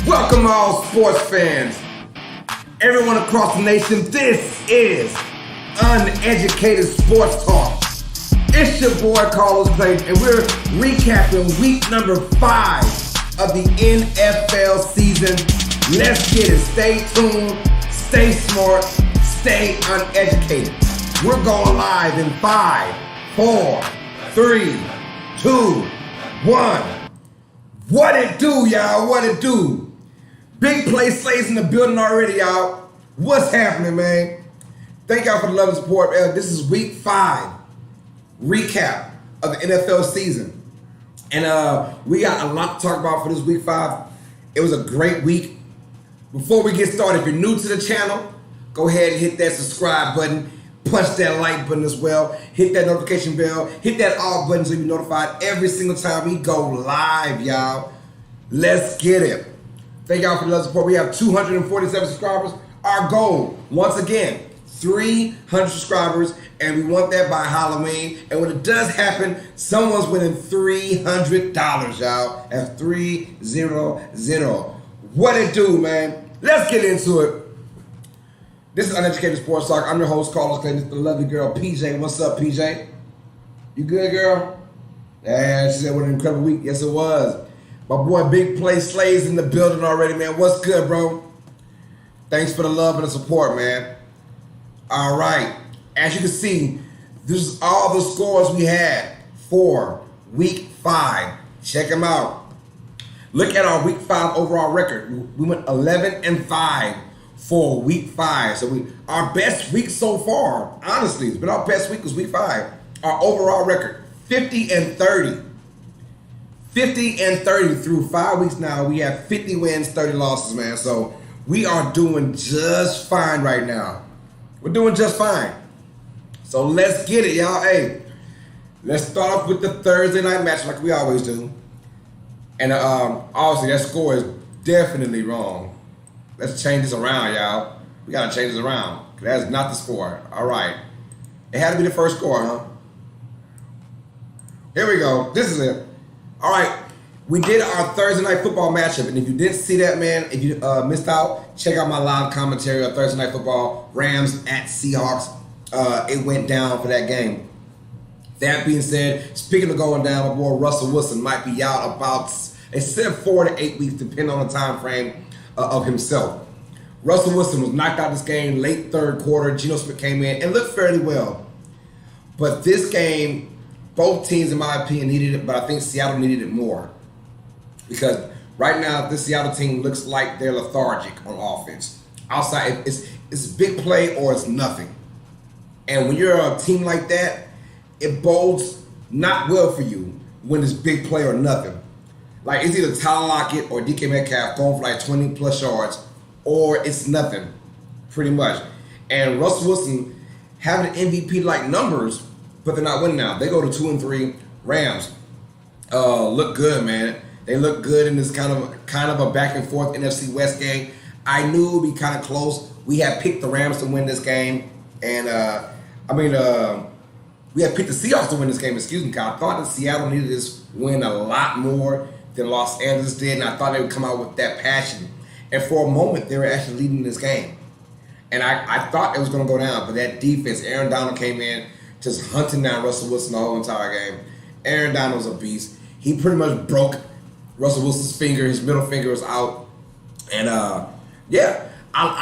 Welcome all sports fans, everyone across the nation. This is Uneducated Sports Talk. It's your boy Carlos Clayton, and we're recapping week number 5 of the NFL season. Let's get it. Stay tuned, stay smart, stay uneducated. We're going live in 5, 4, 3, 2, 1. What it do, y'all? What it do? Big play slays in the building already, y'all. What's happening, man? Thank y'all for the love and support. This is week 5 recap of the NFL season. And we got a lot to talk about for this week 5. It was a great week. Before we get started, if you're new to the channel, go ahead and hit that subscribe button. Punch that like button as well. Hit that notification bell. Hit that all button so you're notified every single time we go live, y'all. Let's get it. Thank y'all for the love and support. We have 247 subscribers. Our goal, once again, 300 subscribers, and we want that by Halloween. And when it does happen, someone's winning $300, y'all. That's 300. What it do, man? Let's get into it. This is Uneducated Sports Talk. I'm your host, Carlos Clayton. The lovely girl, PJ. What's up, PJ? You good, girl? Yeah, she said what an incredible week. Yes, it was. My boy Big Play Slays in the building already, man. What's good, bro? Thanks for the love and the support, man. All right. As you can see, this is all the scores we had for week 5. Check them out. Look at our week 5 overall record. We went 11-5 for week 5. So our best week so far, honestly, it's been our best week was week 5. Our overall record, 50-30. 50-30 through 5 weeks now. We have 50 wins, 30 losses, man. So we are doing just fine right now. We're doing just fine. So let's get it, y'all. Hey, let's start off with the Thursday night match like we always do. And obviously that score is definitely wrong. Let's change this around, y'all. We got to change this around. That's not the score. All right. It had to be the first score, huh? Here we go. This is it. All right, we did our Thursday night football matchup, and if you didn't see that, man, if you missed out, check out my live commentary on Thursday night football, Rams at Seahawks. It went down for that game. That being said, speaking of going down, my boy Russell Wilson might be out about, it said 4 to 8 weeks, depending on the time frame of himself. Russell Wilson was knocked out this game late third quarter. Geno Smith came in and looked fairly well. But this game, both teams, in my opinion, needed it, but I think Seattle needed it more. Because right now, this Seattle team looks like they're lethargic on offense. Outside, it's big play or it's nothing. And when you're a team like that, it bodes not well for you when it's big play or nothing. Like, it's either Tyler Lockett or DK Metcalf going for like 20-plus yards, or it's nothing, pretty much. And Russell Wilson having MVP-like numbers, but they're not winning now. They go to 2-3. Rams look good, man. They look good in this kind of a back and forth NFC West game. I knew it would be kind of close. We had picked the Rams to win this game, and we had picked the Seahawks to win this game. Excuse me, Kyle. I thought that Seattle needed this win a lot more than Los Angeles did, and I thought they would come out with that passion. And for a moment, they were actually leading this game, and I thought it was going to go down. But that defense, Aaron Donald came in, just hunting down Russell Wilson the whole entire game. Aaron Donald's a beast. He pretty much broke Russell Wilson's finger. His middle finger was out. And, I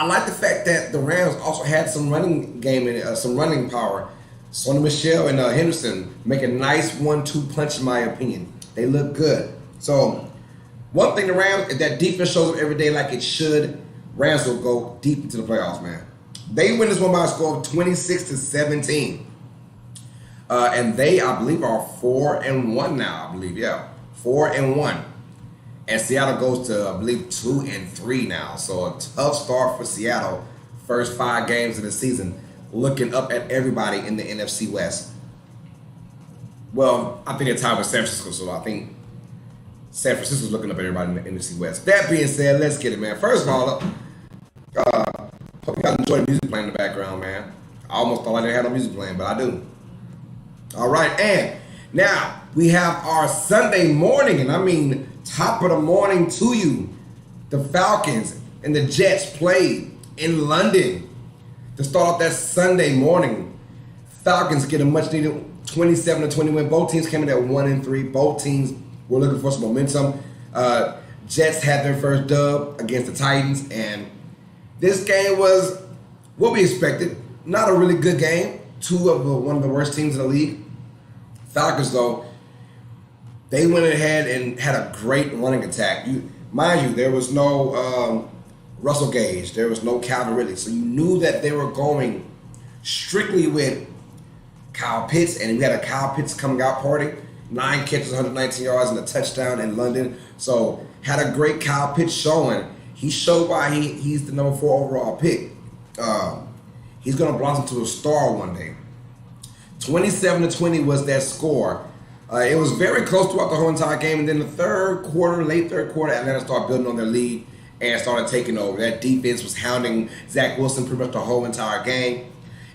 like the fact that the Rams also had some running game in it, some running power. Sonny Michel and Henderson make a nice 1-2 punch, in my opinion. They look good. So, one thing the Rams, if that defense shows up every day like it should, Rams will go deep into the playoffs, man. They win this one by a score of 26-17. And they, I believe, are 4-1 now. 4-1. And Seattle goes to, I believe, 2-3 now. So a tough start for Seattle. First 5 games of the season. Looking up at everybody in the NFC West. Well, I think they're tied with San Francisco, so I think San Francisco's looking up at everybody in the NFC West. That being said, let's get it, man. First of all, hope you guys enjoy the music playing in the background, man. I almost thought I didn't have no music playing, but I do. All right, and now we have our Sunday morning, and I mean top of the morning to you. The Falcons and the Jets played in London to start off that Sunday morning. Falcons get a much needed 27-20 win. Both teams came in at 1-3. Both teams were looking for some momentum. Jets had their first dub against the Titans, and this game was what we expected. Not a really good game. One of the worst teams in the league. Falcons, though, they went ahead and had a great running attack. Mind you, there was no Russell Gage. There was no Calvin Ridley. So you knew that they were going strictly with Kyle Pitts, and we had a Kyle Pitts coming out party. 9 catches, 119 yards, and a touchdown in London. So had a great Kyle Pitts showing. He showed why he's the number 4 overall pick. He's going to blossom to a star one day. 27-20 was that score. It was very close throughout the whole entire game, and then the late third quarter, Atlanta started building on their lead and started taking over. That defense was hounding Zach Wilson pretty much the whole entire game,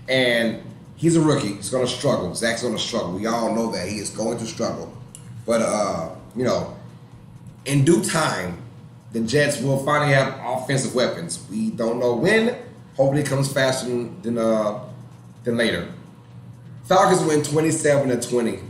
and he's a rookie. He's going to struggle. Zach's going to struggle. We all know that. He is going to struggle. But, in due time, the Jets will finally have offensive weapons. We don't know when. Hopefully it comes faster than later. Falcons win 27-20.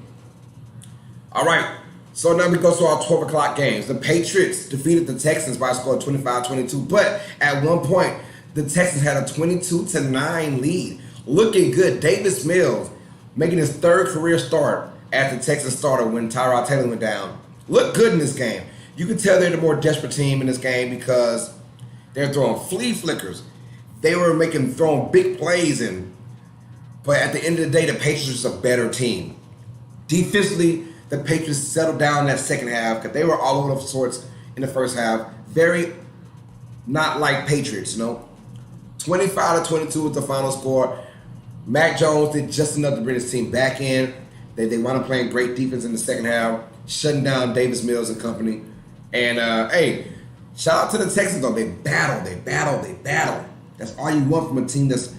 All right, so now we go to our 12 o'clock games. The Patriots defeated the Texans by a score of 25-22, but at one point, the Texans had a 22-9 lead. Looking good. Davis Mills making his 3rd career start as the Texans starter when Tyrod Taylor went down. Looked good in this game. You could tell they're the more desperate team in this game because they're throwing flea flickers. They were throwing big plays in. But at the end of the day, the Patriots are a better team. Defensively, the Patriots settled down in that second half because they were all over the sorts in the first half. Very not like Patriots, 25-22 was the final score. Mac Jones did just enough to bring his team back in. They wound up playing great defense in the second half, shutting down Davis Mills and company. And, hey, shout out to the Texans, though. They battled. That's all you want from a team that's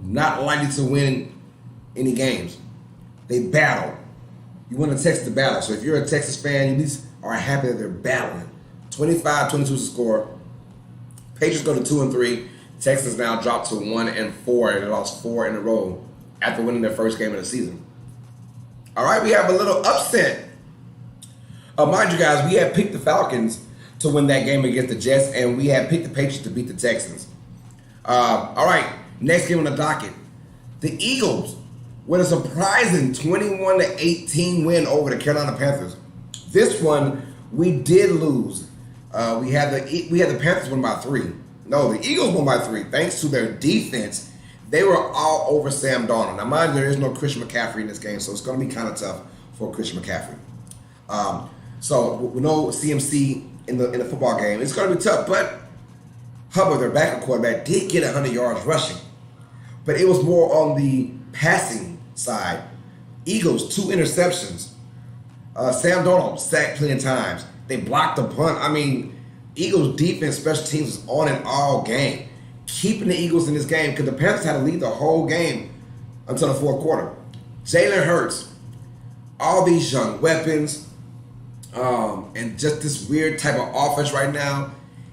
not likely to win any games. They battle. You want the Texans to battle. So if you're a Texas fan, you at least are happy that they're battling. 25-22 is the score. Patriots go to 2-3. Texans now drop to 1-4, and they lost 4 in a row after winning their first game of the season. All right, we have a little upset. Mind you guys, we had picked the Falcons to win that game against the Jets, and we had picked the Patriots to beat the Texans. All right, next game on the docket. The Eagles with a surprising 21-18 win over the Carolina Panthers. This one we did lose. We had the Panthers win by 3. No, the Eagles won by 3 thanks to their defense. They were all over Sam Darnold. Now, mind you, there is no Christian McCaffrey in this game, so it's going to be kind of tough for Christian McCaffrey. So with no CMC in the football game, it's going to be tough. But Hubbard, their backup quarterback, did get 100 yards rushing, but it was more on the passing side. Eagles 2 interceptions. Sam Darnold sacked plenty of times. They blocked the punt. I mean, Eagles defense, special teams was on and all game, keeping the Eagles in this game because the Panthers had to lead the whole game until the 4th quarter. Jalen Hurts, all these young weapons, and just this weird type of offense right now.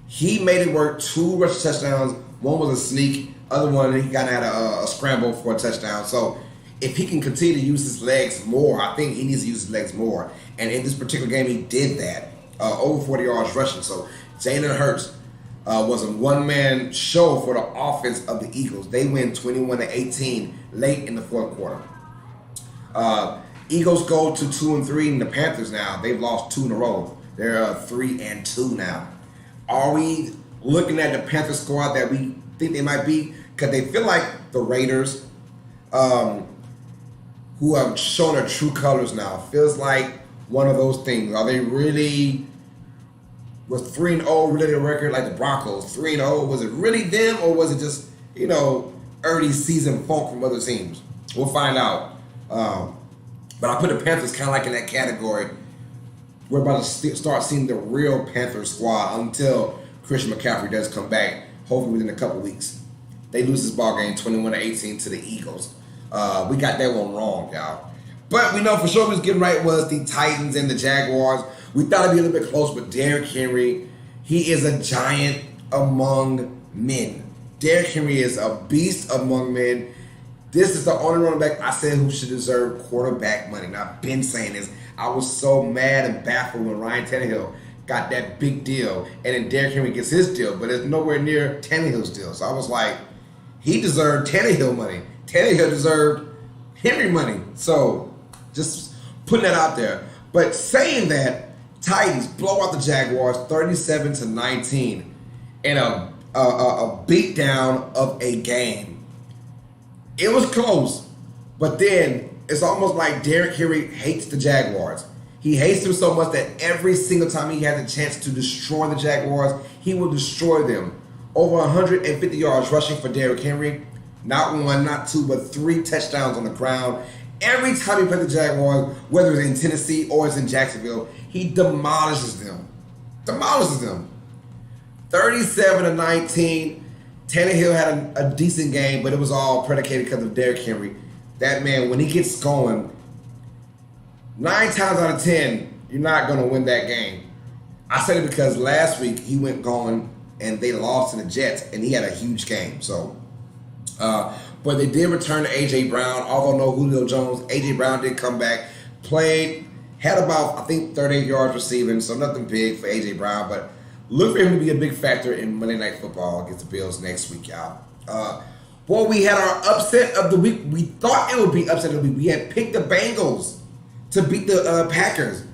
He made it work. 2 rush touchdowns. One was a sneak. Other one, he kind of had a scramble for a touchdown. So if he can continue to use his legs more, I think he needs to use his legs more. And in this particular game, he did that. Over 40 yards rushing. So Jalen Hurts was a one-man show for the offense of the Eagles. They win 21-18 late in the 4th quarter. Eagles go to 2-3, and the Panthers now, they've lost 2 in a row. They're 3-2 now. Are we looking at the Panthers squad that we think they might be? Because they feel like the Raiders, who have shown their true colors now. Feels like one of those things. Are they really Was 3-0 really the record like the Broncos? 3-0, was it really them, or was it just, early season funk from other teams? We'll find out. But I put the Panthers kind of like in that category. We're about to start seeing the real Panthers squad until Christian McCaffrey does come back, hopefully within a couple weeks. They lose this ball game 21-18 to the Eagles. We got that one wrong, y'all. But we know for sure who's getting right was the Titans and the Jaguars. We thought it'd be a little bit close, but Derrick Henry, he is a giant among men. Derrick Henry is a beast among men. This is the only running back I said who should deserve quarterback money. And I've been saying this. I was so mad and baffled when Ryan Tannehill got that big deal, and then Derrick Henry gets his deal, but it's nowhere near Tannehill's deal. So I was like, he deserved Tannehill money. Tannehill deserved Henry money. So just putting that out there. But saying that, Titans blow out the Jaguars 37-19 in a beatdown of a game. It was close, but then it's almost like Derrick Henry hates the Jaguars. He hates them so much that every single time he has a chance to destroy the Jaguars, he will destroy them. Over 150 yards rushing for Derrick Henry. Not one, not two, but 3 touchdowns on the ground. Every time he plays the Jaguars, whether it's in Tennessee or it's in Jacksonville, he demolishes them. 37-19. Tannehill had a decent game, but it was all predicated because of Derrick Henry. That man, when he gets going, 9 times out of 10, you're not going to win that game. I said it because last week he went going and they lost to the Jets, and he had a huge game. So, but they did return to A.J. Brown. Although no Julio Jones, A.J. Brown did come back, played, had about, I think, 38 yards receiving, so nothing big for A.J. Brown, but look for him to be a big factor in Monday Night Football against the Bills next week, y'all. Boy, we had our upset of the week. We thought it would be upset of the week. We had picked the Bengals to beat the Packers.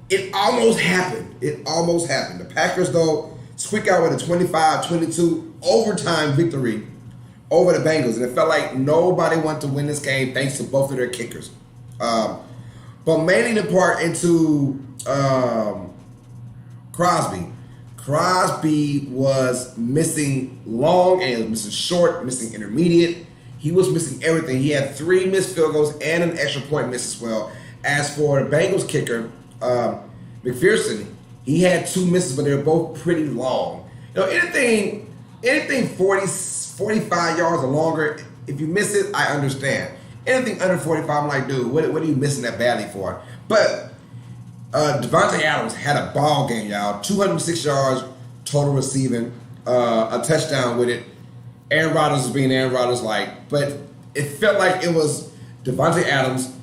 It almost happened. The Packers, though, squeak out with a 25-22 overtime victory over the Bengals. And it felt like nobody wanted to win this game thanks to both of their kickers. But mainly in part into Crosby. Crosby was missing long and he was missing short, missing intermediate. He was missing everything. He had 3 missed field goals and an extra point miss as well. As for the Bengals kicker, McPherson, he had 2 misses, but they were both pretty long. Anything 40, 45 yards or longer, if you miss it, I understand. Anything under 45, I'm like, dude, what are you missing that badly for? But Devontae Adams had a ball game, y'all. 206 yards total receiving, a touchdown with it. Aaron Rodgers was being Aaron Rodgers like, but it felt like it was Devontae Adams,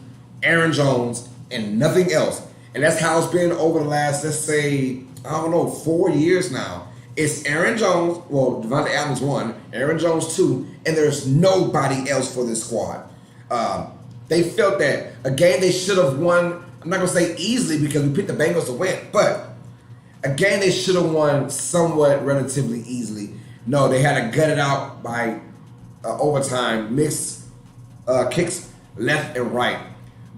Aaron Jones, and nothing else. And that's how it's been over the last, let's say, 4 years now. It's Aaron Jones, well, Devontae Adams 1, Aaron Jones 2, and there's nobody else for this squad. They felt that a game they should have won, I'm not going to say easily because we picked the Bengals to win, but a game they should have won somewhat relatively easily. No, they had to gut it out by overtime, mixed kicks left and right.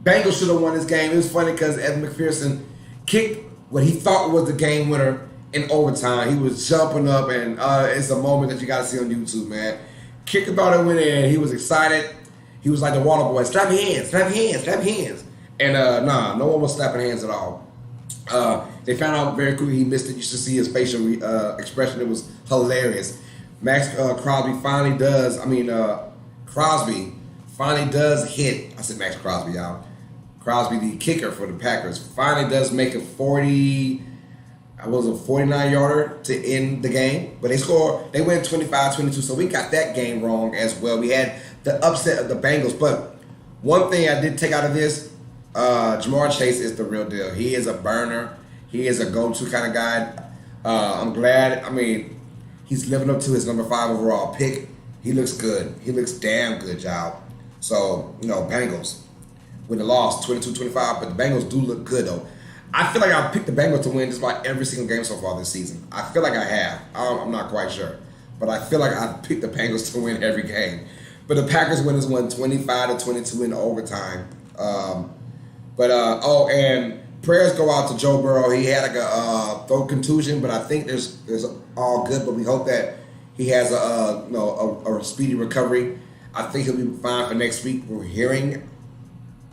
Bengals should have won this game. It was funny because Evan McPherson kicked what he thought was the game winner in overtime. He was jumping up, and it's a moment that you got to see on YouTube, man. Kicked the ball and went in. He was excited. He was like the water boy. Slap your hands, slap your hands, slap your hands. And no one was slapping hands at all. They found out very quickly he missed it. You should see his facial expression. It was hilarious. Crosby finally does hit. I said Max Crosby, y'all. Crosby, the kicker for the Packers, finally does make a 49-yarder to end the game. But they went 25-22, so we got that game wrong as well. We had the upset of the Bengals. But one thing I did take out of this, Jamar Chase is the real deal. He is a burner. He is a go-to kind of guy. I'm glad. He's living up to his number 5 overall pick. He looks good. He looks damn good, y'all. So, Bengals with the loss, 22-25, but the Bengals do look good, though. I feel like I picked the Bengals to win just about every single game so far this season. I feel like I have. I'm not quite sure. But I feel like I picked the Bengals to win every game. But the Packers won 25-22 in overtime. And Prayers go out to Joe Burrow. He had like a throat contusion, but I think there's all good. But we hope that he has a speedy recovery. I think he'll be fine for next week. We'll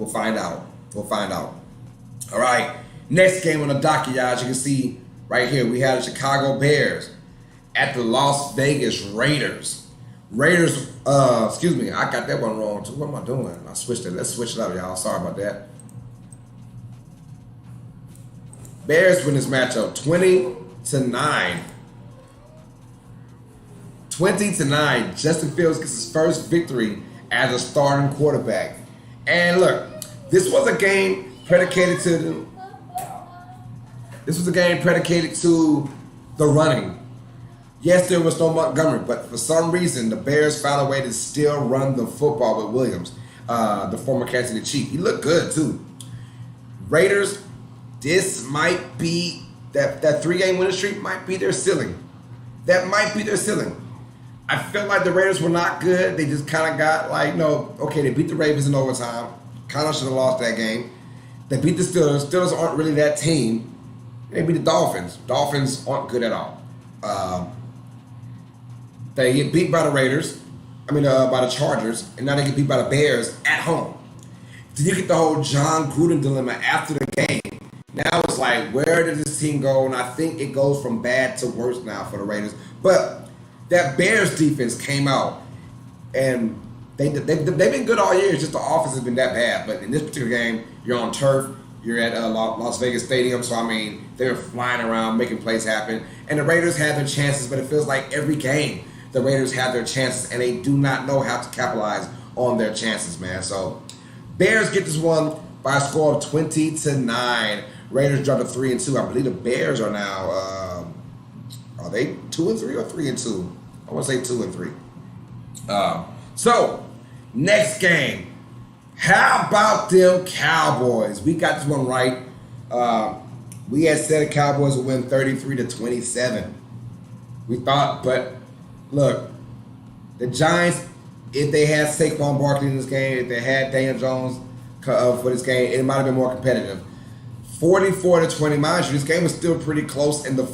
find out. All right. Next game on the docket, y'all. As you can see right here, we have the Chicago Bears at the Las Vegas Raiders. Excuse me, I got that one wrong too. What am I doing? I switched it. Let's switch it up, y'all. Sorry about that. Bears win this matchup 20-9. 20-9. Justin Fields gets his first victory as a starting quarterback. And look, this was a game predicated to the running. Yes, there was no Montgomery, but for some reason, the Bears found a way to still run the football with Williams, the former Kansas City Chief. He looked good, too. Raiders, this might be, that 3-game winning streak might be their ceiling. That might be their ceiling. I felt like the Raiders were not good. They just kind of got okay, they beat the Ravens in overtime. Kind of should have lost that game. They beat the Steelers. Steelers aren't really that team. They beat the Dolphins. Dolphins aren't good at all. They get beat by the Raiders. By the Chargers. And now they get beat by the Bears at home. Then you get the whole John Gruden dilemma after the game. Now it's like, where did this team go? And I think it goes from bad to worse now for the Raiders. But that Bears defense came out. And they've been good all year. It's just the offense has been that bad. But in this particular game, you're on turf. You're at Las Vegas Stadium. So, they were flying around, making plays happen. And the Raiders had their chances, but it feels like every game the Raiders have their chances, and they do not know how to capitalize on their chances, man. So, Bears get this one by a score of 20-9. Raiders drop to 3-2. I believe the Bears are now, are they 2-3 or 3-2? I want to say 2-3. So, next game. How about them Cowboys? We got this one right. We had said the Cowboys would win 33-27. We thought, but look, the Giants, if they had Saquon Barkley in this game, if they had Daniel Jones for this game, it might have been more competitive. 44-20. Mind you, this game was still pretty close in the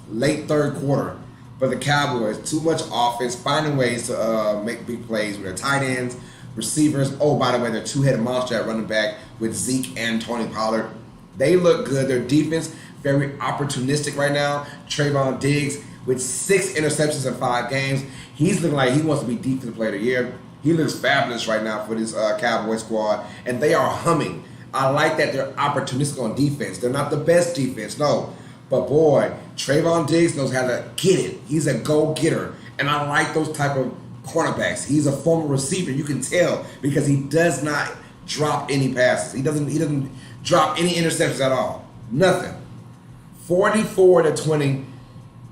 late third quarter. But the Cowboys, too much offense, finding ways to make big plays with their tight ends, receivers. Oh, by the way, they're two-headed monster at running back with Zeke and Tony Pollard. They look good. Their defense, very opportunistic right now. Trayvon Diggs with 6 interceptions in 5 games. He's looking like he wants to be Defensive Player of the Year. He looks fabulous right now for this Cowboy squad, and they are humming. I like that they're opportunistic on defense. They're not the best defense, no. But boy, Trayvon Diggs knows how to get it. He's a go-getter, and I like those type of cornerbacks. He's a former receiver. You can tell because he does not drop any passes. He doesn't drop any interceptions at all. Nothing. 44-20.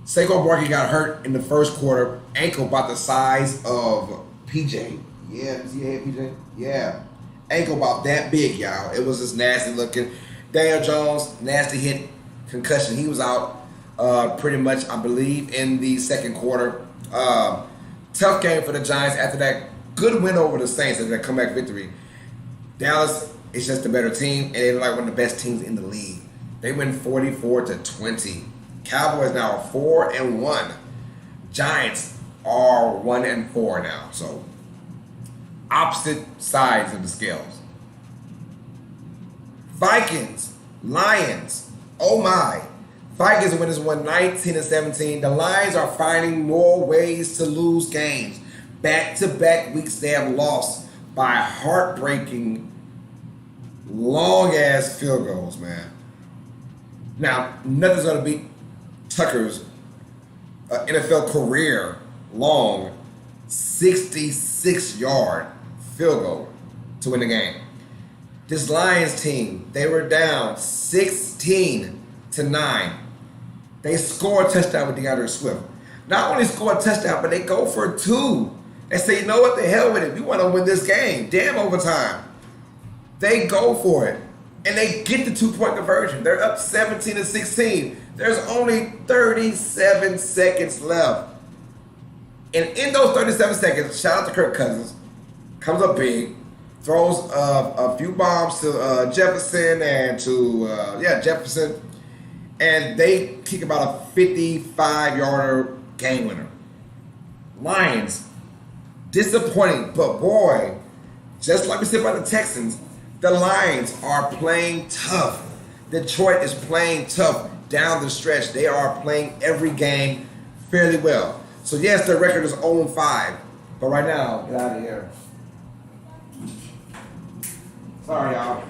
Saquon Barkley got hurt in the first quarter. Ankle about the size of PJ. Yeah, does he have PJ? Yeah. Ankle about that big, y'all. It was just nasty looking. Daniel Jones, nasty hit, concussion. He was out pretty much, I believe, in the second quarter. Tough game for the Giants after that good win over the Saints after that comeback victory. Dallas is just a better team, and they're like one of the best teams in the league. They win 44-20. Cowboys now are 4-1. Giants are 1-4 now. So opposite sides of the scales. Vikings, Lions. Oh my. Vikings win this one 19-17. The Lions are finding more ways to lose games. Back-to-back weeks they have lost by heartbreaking long-ass field goals, man. Now, nothing's going to beat Tucker's NFL career long 66-yard field goal to win the game. This Lions team, they were down 16-9. They score a touchdown with DeAndre Swift. Not only score a touchdown, but they go for 2. They say, you know what, the hell with it. We want to win this game. Damn overtime. They go for it. And they get the 2-point conversion. They're up 17-16. There's only 37 seconds left. And in those 37 seconds, shout out to Kirk Cousins, comes up big, throws a few bombs to Jefferson and to Jefferson, and they kick about a 55-yarder game winner. Lions, disappointing, but boy, just like we said about the Texans, the Lions are playing tough. Detroit is playing tough down the stretch. They are playing every game fairly well. So yes, their record is 0-5, but right now, get out of here. Sorry, y'all.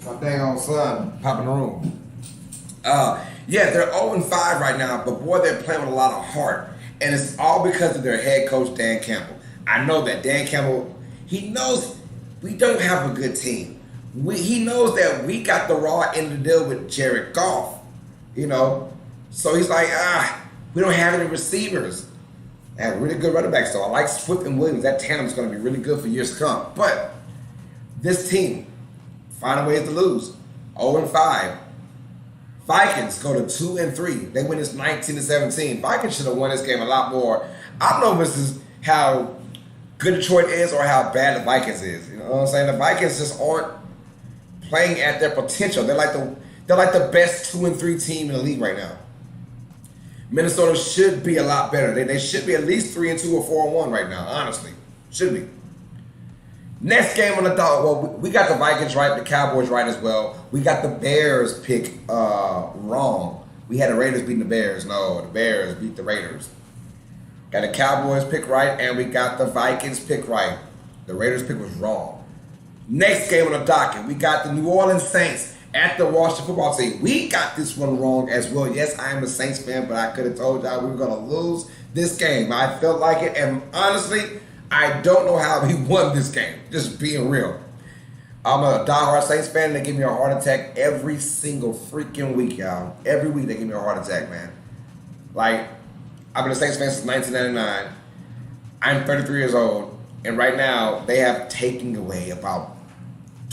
My dang old son popping the room. They're 0-5 right now, but boy, they're playing with a lot of heart. And it's all because of their head coach, Dan Campbell. I know that Dan Campbell, he knows we don't have a good team. He knows that we got the raw end of the deal with Jared Goff, So he's like, we don't have any receivers. And really good running backs, though. I like Swift and Williams. That tandem is going to be really good for years to come. But this team, finding ways to lose. 0-5. Vikings go to 2-3. They win this 19-17. Vikings should have won this game a lot more. I don't know if this is how good Detroit is or how bad the Vikings is. You know what I'm saying? The Vikings just aren't playing at their potential. They're like the best 2-3 team in the league right now. Minnesota should be a lot better. They should be at least 3-2 or 4-1 right now. Honestly, should be. Next game on the dog. Well, we got the Vikings right, the Cowboys right as well. We got the Bears pick wrong. We had the Raiders beating the Bears. No, the Bears beat the Raiders. Got the Cowboys pick right, and we got the Vikings pick right. The Raiders pick was wrong. Next game on the docket, we got the New Orleans Saints at the Washington football team. We got this one wrong as well. Yes, I am a Saints fan, but I could have told y'all we were going to lose this game. I felt like it, and honestly, I don't know how we won this game, just being real. I'm a diehard Saints fan, and they give me a heart attack every single freaking week, y'all. Every week they give me a heart attack, man. Like, I've been a Saints fan since 1999. I'm 33 years old, and right now they have taken away about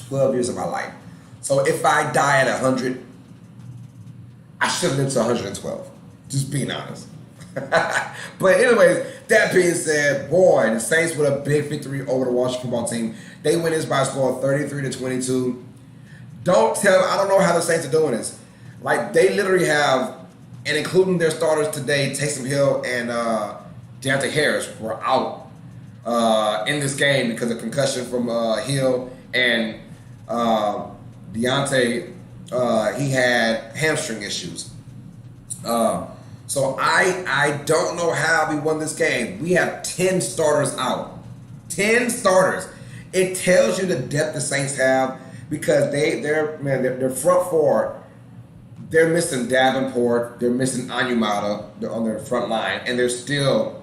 12 years of my life. So if I die at 100, I should live to 112. Just being honest. But anyways, that being said, boy, the Saints with a big victory over the Washington football team. They win this by a score of 33-22. I don't know how the Saints are doing this. Like, they literally have, and including their starters today, Taysom Hill and Deontay Harris were out in this game because of concussion from Hill, and Deontay, he had hamstring issues. So I don't know how we won this game. We have 10 starters out. 10 starters. It tells you the depth the Saints have because their front four, they're missing Davenport, they're missing Anyumata on their front line, and they're still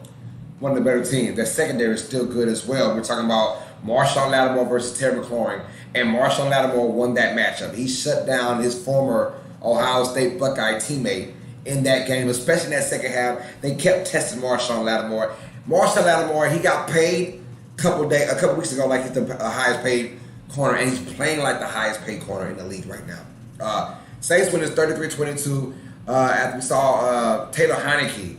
one of the better teams. Their secondary is still good as well. We're talking about Marshawn Lattimore versus Terry McLaurin, and Marshawn Lattimore won that matchup. He shut down his former Ohio State Buckeye teammate in that game, especially in that second half. They kept testing Marshawn Lattimore. Marshawn Lattimore, he got paid a couple weeks ago like he's the highest paid corner, and he's playing like the highest paid corner in the league right now. Saints win is 33-22. After we saw Taylor Heineke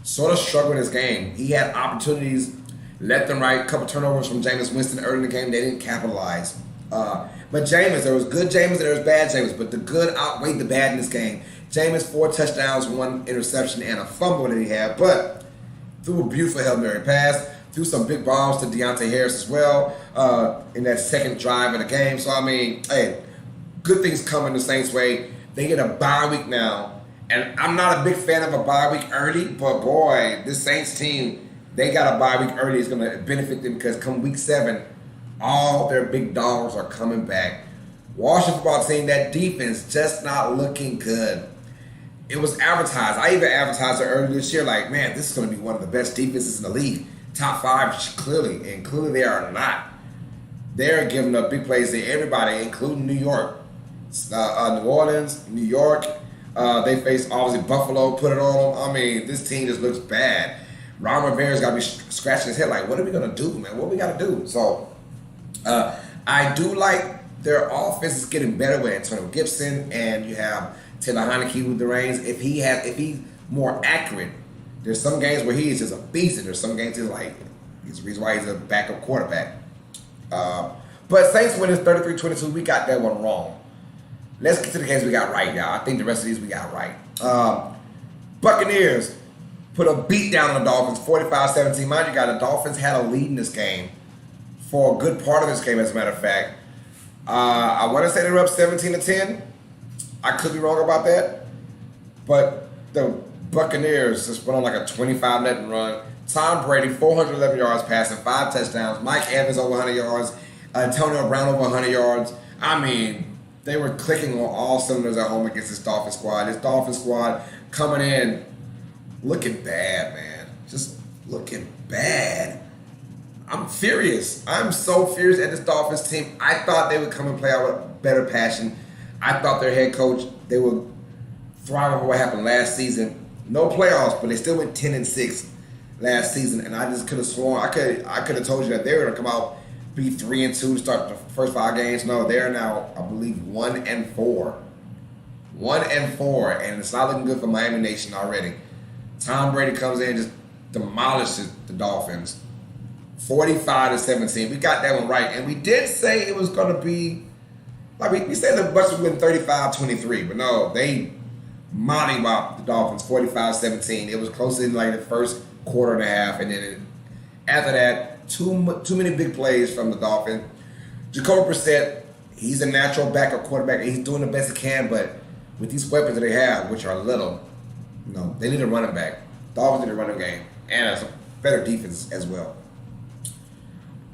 sort of struggle in his game. He had opportunities, left and right, a couple turnovers from Jameis Winston early in the game. They didn't capitalize. But Jameis, there was good Jameis and there was bad Jameis, but the good outweighed the bad in this game. Jameis, 4 touchdowns, 1 interception, and a fumble that he had, but threw a beautiful Hail Mary pass, threw some big bombs to Deontay Harris as well in that second drive of the game. So, I mean, hey, good things coming the Saints' way. They get a bye week now, and I'm not a big fan of a bye week early, but boy, this Saints team, they got a bye week early. It's going to benefit them because come week 7, all their big dogs are coming back. Washington football team, that defense just not looking good. It was advertised. I even advertised it earlier this year, like, man, this is going to be one of the best defenses in the league. Top 5, clearly, and clearly they are not. They're giving up big plays to everybody, including New York. New Orleans, New York. They face, obviously, Buffalo, put it on them. I mean, this team just looks bad. Ron Rivera's got to be scratching his head like, what are we going to do, man? What we got to do? So, I do like their offense is getting better with Antonio Gibson, and you have Taylor Heineke with the reins. If he's more accurate, there's some games where he is just a beast, and there's some games he's the reason why he's a backup quarterback. But Saints winning 33-22, we got that one wrong. Let's get to the games we got right, y'all. I think the rest of these we got right. Buccaneers put a beat down on the Dolphins, 45-17. Mind you, guys, the Dolphins had a lead in this game for a good part of this game, as a matter of fact. I want to say they were up 17-10. I could be wrong about that. But the Buccaneers just went on like a 25-0 run. Tom Brady, 411 yards passing, 5 touchdowns. Mike Evans over 100 yards. Antonio Brown over 100 yards. I mean, they were clicking on all cylinders at home against this Dolphins squad. This Dolphins squad coming in looking bad, man. Just looking bad. I'm furious. I'm so furious at this Dolphins team. I thought they would come and play out with better passion. I thought their head coach, they would thrive over what happened last season. No playoffs, but they still went 10-6 last season. And I just could have sworn, I could have told you that they were going to come out, be 3-2 to start the first 5 games. No, they're now, I believe, 1-4. 1-4, and it's not looking good for Miami Nation already. Tom Brady comes in and just demolishes the Dolphins. 45-17. We got that one right. And we did say it was going to be, like we said the Bucs would win 35-23, but no, they mollywopped the Dolphins 45-17. It was close in like the first quarter and a half, and then after that, too many big plays from the Dolphins. Jacoby Brissett, he's a natural backup quarterback. He's doing the best he can, but with these weapons that they have, which are little, they need a running back. Dolphins need a running game and a better defense as well.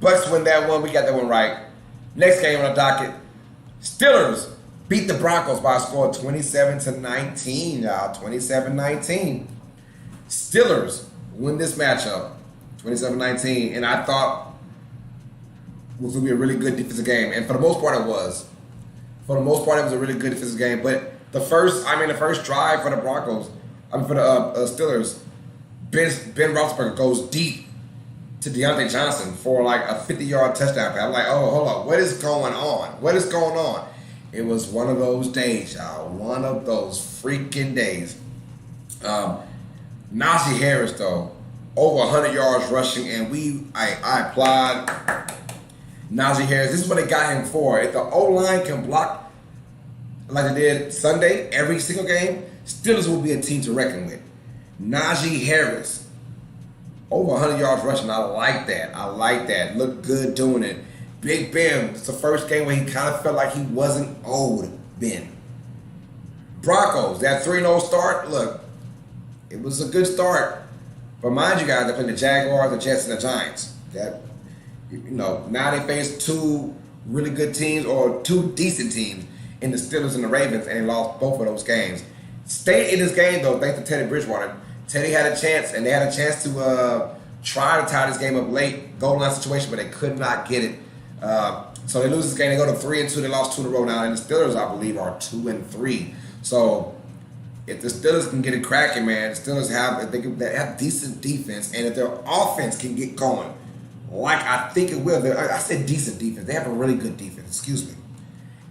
Bucs win that one. We got that one right. Next game on the docket, Steelers beat the Broncos by a score of 27-19, y'all. 27-19. Steelers win this matchup, 27-19, and I thought it was going to be a really good defensive game, and for the most part it was. For the most part, it was a really good defensive game, but the first drive for the Steelers, Ben Roethlisberger goes deep to Deontay Johnson for like a 50-yard touchdown pass. I'm like, oh, hold on. What is going on? What is going on? It was one of those days, y'all. One of those freaking days. Najee Harris, though, over 100 yards rushing, and I applaud Najee Harris. This is what they got him for. If the O-line can block like they did Sunday, every single game, Steelers will be a team to reckon with. Najee Harris, over 100 yards rushing. I like that. Looked good doing it. Big Ben, it's the first game where he kind of felt like he wasn't old Ben. Broncos, that 3-0 start, look, it was a good start. But mind you guys, they're playing the Jaguars, the Jets, and the Giants. Now they face 2 really good teams or 2 decent teams in the Steelers and the Ravens, and they lost both of those games. Stayed in this game, though, thanks to Teddy Bridgewater. Teddy had a chance, and they had a chance to try to tie this game up late, goal line situation, but they could not get it. So they lose this game. They go to 3-2. They lost 2 in a row now, and the Steelers, I believe, are 2-3. So if the Steelers can get it cracking, man, the Steelers have decent defense, and if their offense can get going, like I think it will. I said decent defense. They have a really good defense. Excuse me.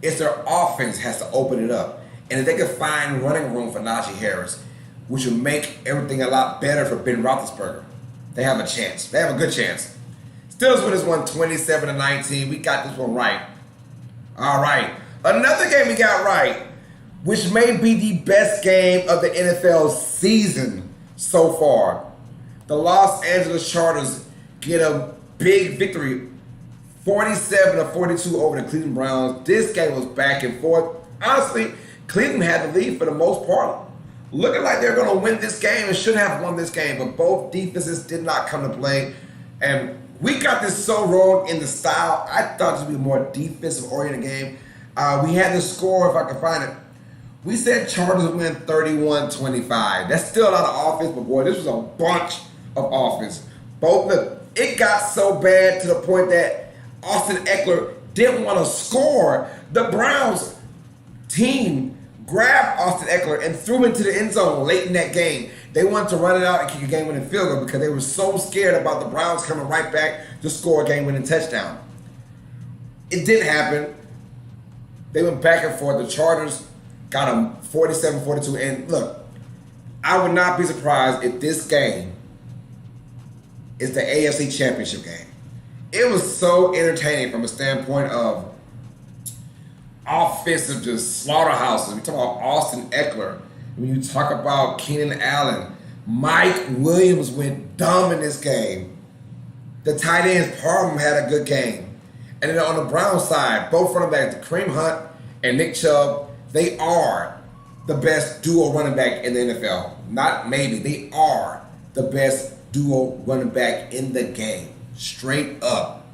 If their offense has to open it up, and if they can find running room for Najee Harris, which will make everything a lot better for Ben Roethlisberger, they have a chance. They have a good chance. Steelers win this one 27-19. We got this one right. All right. Another game we got right, which may be the best game of the NFL season so far. The Los Angeles Chargers get a big victory, 47-42 over the Cleveland Browns. This game was back and forth. Honestly, Cleveland had the lead for the most part. Looking like they're going to win this game and should have won this game, but both defenses did not come to play. And we got this so wrong in the style. I thought this would be a more defensive-oriented game. We had the score, if I can find it. We said Chargers would win 31-25. That's still a lot of offense, but boy, this was a bunch of offense. It got so bad to the point that Austin Eckler didn't want to score. The Browns team grabbed Austin Eckler and threw him into the end zone late in that game. They wanted to run it out and kick a game-winning field goal because they were so scared about the Browns coming right back to score a game-winning touchdown. It didn't happen. They went back and forth. The Chargers got them 47-42. And look, I would not be surprised if this game is the AFC Championship game. it was so entertaining from a standpoint of offensive just slaughterhouses. We talk about Austin Eckler. When you talk about Keenan Allen, Mike Williams went dumb in this game. The tight ends, part of them had a good game. And then on the Browns side, both running backs, Kareem Hunt and Nick Chubb, they are the best duo running back in the NFL. Not maybe, they are the best duo running back in the game. Straight up.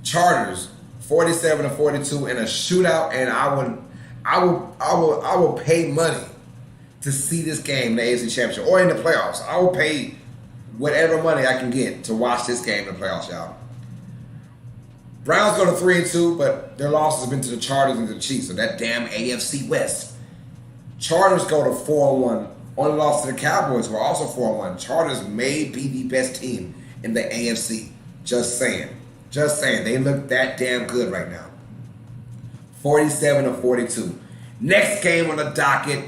Chargers, 47-42 in a shootout, and I will pay money to see this game in the AFC Championship or in the playoffs. I will pay whatever money I can get to watch this game in the playoffs, y'all. Browns go to 3-2, but their losses have been to the Chargers and to the Chiefs, so that damn AFC West. Chargers go to 4-1. Only loss to the Cowboys, who are also 4-1. Chargers may be the best team in the AFC. Just saying. Just saying. They look that damn good right now. 47-42. Next game on the docket,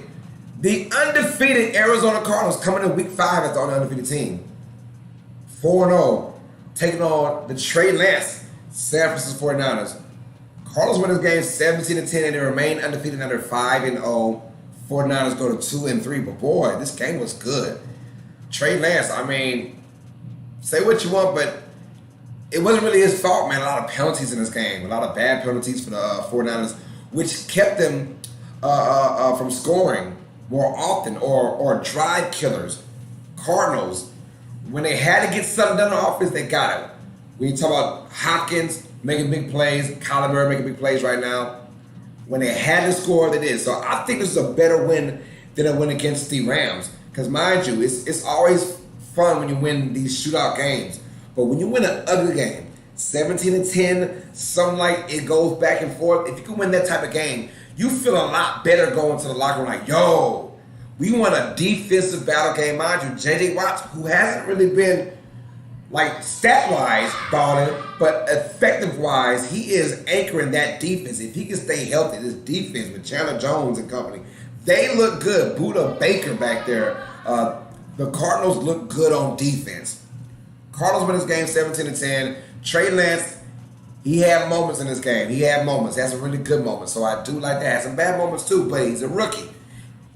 the undefeated Arizona Cardinals coming in week 5 as the only undefeated team. 4-0, taking on the Trey Lance San Francisco 49ers. Cardinals win this game 17-10 and they remain undefeated under 5-0. 49ers go to 2-3, but boy, this game was good. Trey Lance, I mean, say what you want, but it wasn't really his fault, man. A lot of penalties in this game, a lot of bad penalties for the 49ers, which kept them from scoring more often or drive killers. Cardinals, when they had to get something done on offense, they got it. When you talk about Hopkins making big plays, Kyler Murray making big plays right now, when they had to score, they did. So I think this is a better win than a win against the Rams. Because mind you, it's always fun when you win these shootout games. But when you win an ugly game, 17-10, something like it goes back and forth, if you can win that type of game, you feel a lot better going to the locker room like, yo, we won a defensive battle game. Mind you, J.J. Watt, who hasn't really been like stat-wise balling, but effective-wise, he is anchoring that defense. If he can stay healthy, this defense with Chandler Jones and company, they look good. Buda Baker back there. The Cardinals look good on defense. Cardinals win this game 17-10. Trey Lance, he had moments in this game. He had moments. He had some really good moments. So I do like that. Had some bad moments too, but he's a rookie.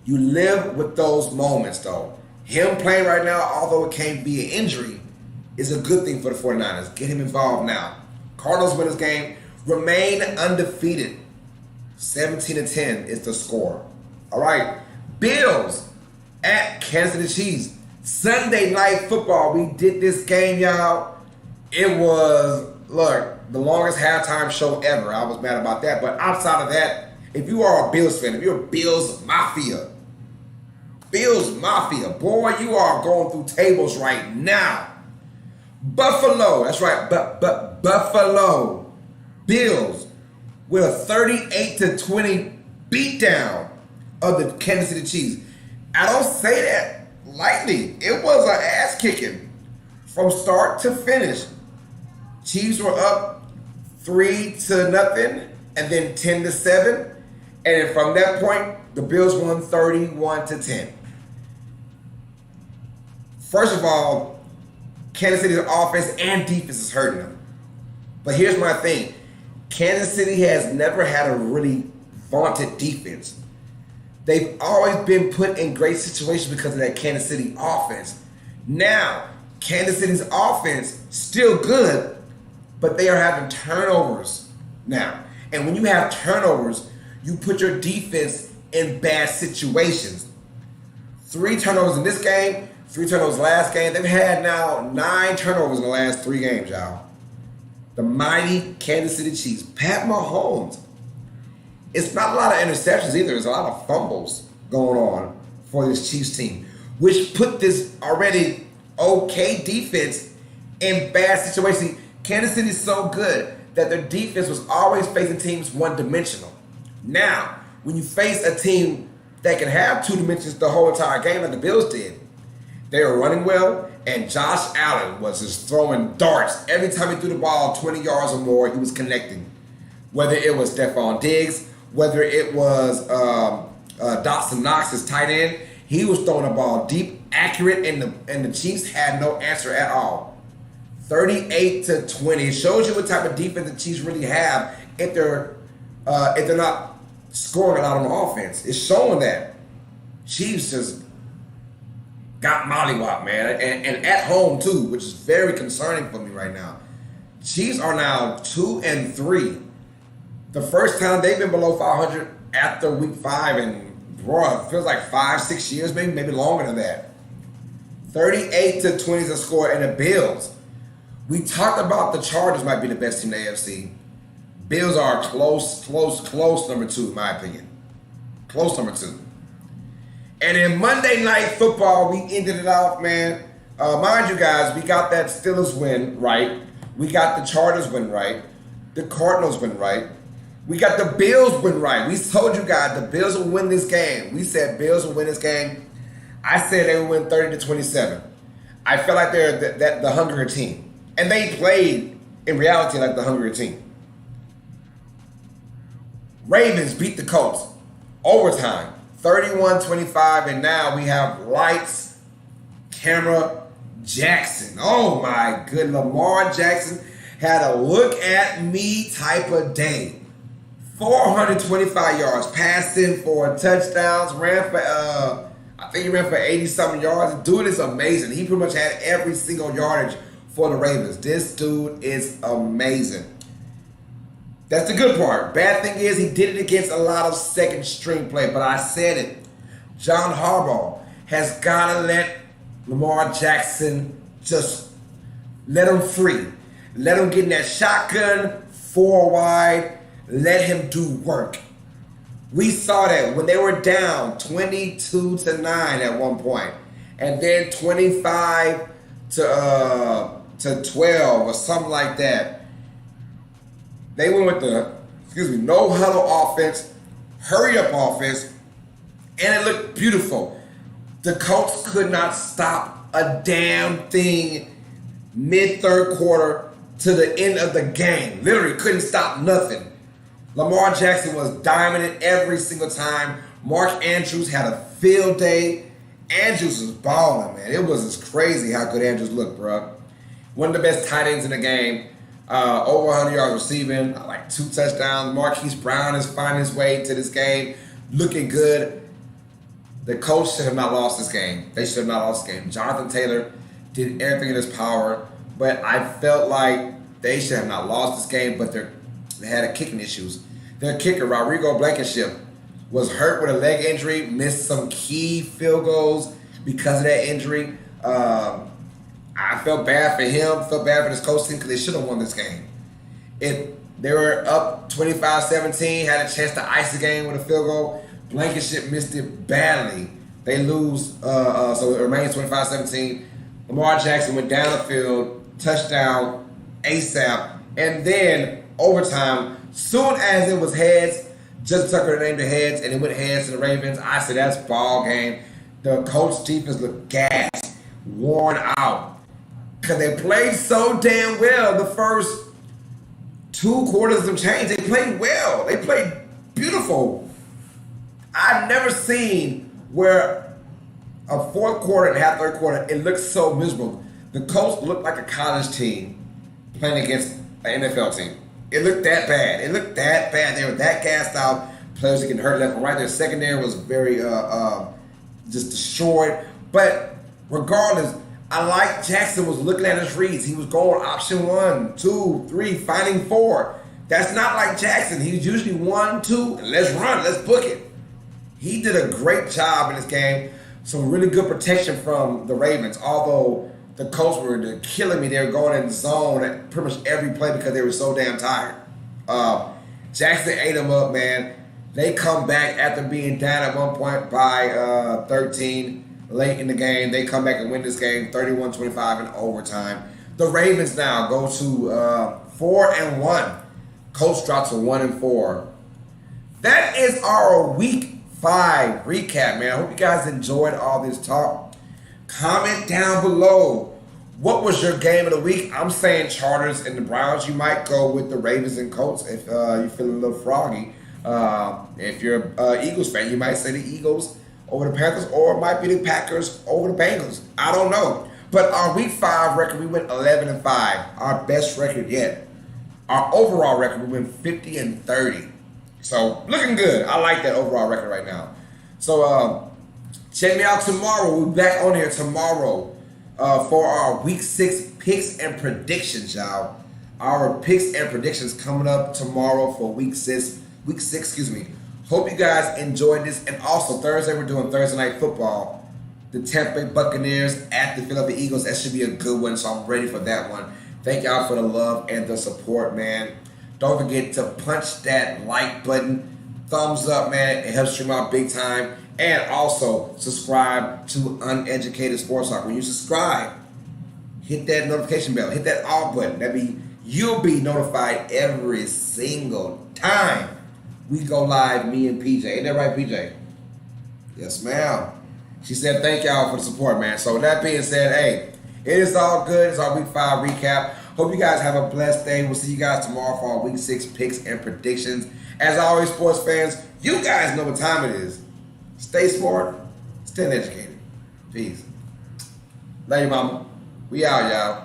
You live with those moments, though. Him playing right now, although it can't be an injury, is a good thing for the 49ers. Get him involved now. Cardinals win this game. Remain undefeated. 17-10 is the score. All right. Bills at Kansas City Chiefs. Sunday Night Football. We did this game, y'all. It was, look, the longest halftime show ever. I was mad about that. But outside of that, if you are a Bills fan, if you're a Bills Mafia, boy, you are going through tables right now. Buffalo, that's right, Buffalo Bills with a 38-20 beatdown of the Kansas City Chiefs. I don't say that lightly. It was an ass kicking from start to finish. Chiefs were up 3-0 and then 10-7, and then from that point, the Bills won 31-10. First of all, Kansas City's offense and defense is hurting them. But here's my thing. Kansas City has never had a really vaunted defense. They've always been put in great situations because of that Kansas City offense. Now, Kansas City's offense, still good, but they are having turnovers now. And when you have turnovers, you put your defense in bad situations. 3 turnovers in this game, 3 turnovers last game. They've had now 9 turnovers in the last 3 games, y'all. The mighty Kansas City Chiefs. Pat Mahomes. It's not a lot of interceptions either. There's a lot of fumbles going on for this Chiefs team, which put this already okay defense in bad situations. Kansas City's so good that their defense was always facing teams one-dimensional. Now, when you face a team that can have 2 dimensions the whole entire game like the Bills did, they were running well, and Josh Allen was just throwing darts. Every time he threw the ball 20 yards or more, he was connecting. Whether it was Stephon Diggs, whether it was Dawson Knox, his tight end, he was throwing the ball deep, accurate, and the Chiefs had no answer at all. 38-20. It shows you what type of defense the Chiefs really have if they're not scoring a lot on the offense. It's showing that Chiefs just got mollywopped, man, and at home too, which is very concerning for me right now. Chiefs are now 2-3. The first time they've been below 500 after week 5, and bro, it feels like 5-6 years, maybe longer than that. 38-20 is the score, and the Bills. We talked about the Chargers might be the best team in the AFC. Bills are close number 2, in my opinion. Close number 2. And in Monday Night Football, we ended it off, man. Mind you guys, we got that Steelers win right. We got the Chargers win right. The Cardinals win right. We got the Bills win right. We told you guys the Bills will win this game. We said Bills will win this game. I said they would win 30-27. I felt like they're the hungrier team. And they played, in reality, like the hungrier team. Ravens beat the Colts. Overtime. 31-25. And now we have lights, camera, Jackson. Oh my good. Lamar Jackson had a look at me type of day. 425 yards, passing for touchdowns, ran for, I think he ran for 80-something yards. Dude is amazing. He pretty much had every single yardage for the Ravens. This dude is amazing. That's the good part. Bad thing is he did it against a lot of second string play, but I said it. John Harbaugh has got to let Lamar Jackson just let him free. Let him get in that shotgun, 4 wide. Let him do work. We saw that when they were down 22-9 at one point, and then 25 to 12 or something like that. They went with the no huddle offense, hurry up offense, and it looked beautiful. The Colts could not stop a damn thing mid-third quarter to the end of the game. Literally couldn't stop nothing. Lamar Jackson was dominant every single time. Mark Andrews had a field day. Andrews was balling, man. It was just crazy how good Andrews looked, bro. One of the best tight ends in the game. Over 100 yards receiving, like 2 touchdowns. Marquise Brown is finding his way to this game, looking good. The coach should have not lost this game. They should have not lost this game. Jonathan Taylor did everything in his power, but I felt like they should have not lost this game, but they had a kicking issues. Their kicker, Rodrigo Blankenship, was hurt with a leg injury, missed some key field goals because of that injury. I felt bad for him, felt bad for this coach team because they should have won this game. They were up 25-17, had a chance to ice the game with a field goal. Blankenship missed it badly. They lose, so it remains 25-17. Lamar Jackson went down the field, touchdown, ASAP, and then overtime. Soon as it was heads, Justin Tucker named the heads, and it went heads to the Ravens. I said, that's ball game. The Colts defense looked gassed, worn out, because they played so damn well the first 2 quarters of change. They played well. They played beautiful. I've never seen where a fourth quarter and a half, third quarter, it looked so miserable. The Colts looked like a college team playing against an NFL team. It looked that bad. They were that gassed out. Players were getting hurt left and right. Their secondary was very just destroyed. But regardless, I like Jackson was looking at his reads. He was going option 1, 2, 3, finding 4. That's not like Jackson. He's usually 1, 2, and let's run, let's book it. He did a great job in this game. Some really good protection from the Ravens, although the Colts were killing me. They were going in zone at pretty much every play because they were so damn tired. Jackson ate them up, man. They come back after being down at one point by 13 late in the game. They come back and win this game 31-25 in overtime. The Ravens now go to 4-1. Colts drop to 1-4. That is our week 5 recap, man. I hope you guys enjoyed all this talk. Comment down below. What was your game of the week? I'm saying Chargers and the Browns. You might go with the Ravens and Colts if you're feeling a little froggy. If you're an Eagles fan, you might say the Eagles over the Panthers, or it might be the Packers over the Bengals. I don't know. But our week 5 record, we went 11-5, our best record yet. Our overall record, we went 50-30. So looking good. I like that overall record right now. So check me out tomorrow. We'll be back on here tomorrow for our week 6 picks and predictions, y'all. Our picks and predictions coming up tomorrow for week 6. Hope you guys enjoyed this. And also Thursday, we're doing Thursday Night Football. The Tampa Bay Buccaneers at the Philadelphia Eagles. That should be a good one, so I'm ready for that one. Thank y'all for the love and the support, man. Don't forget to punch that like button. Thumbs up, man. It helps stream out big time. And also, subscribe to Uneducated Sports Talk. When you subscribe, hit that notification bell. Hit that all button. You'll be notified every single time we go live, me and PJ. Ain't that right, PJ? Yes, ma'am. She said thank y'all for the support, man. So with that being said, hey, it is all good. It's our week 5 recap. Hope you guys have a blessed day. We'll see you guys tomorrow for our week 6 picks and predictions. As always, sports fans, you guys know what time it is. Stay smart, stay educated. Peace. Love you, mama. We out, y'all.